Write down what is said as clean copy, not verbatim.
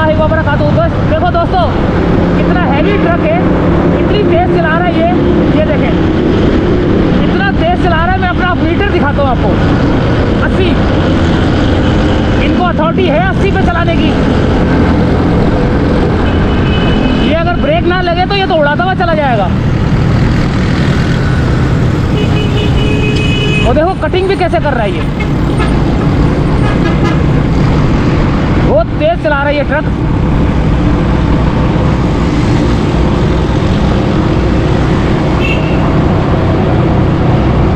रहमतुल्लाहि व बरकातुहू। देखो दोस्तों कितना हैवी ट्रक है, इतनी तेज़ चला रहा है ये देखें इतना तेज़ चला रहा है। मैं अपना मीटर दिखाता हूँ आपको, 80, इनको अथॉरिटी है 80 पे चलाने की। ये अगर ब्रेक ना लगे तो ये तो उड़ाता हुआ चला जाएगा। और देखो कटिंग भी कैसे कर रहा है ये, बहुत तेज़ चला रहा है ये ट्रक।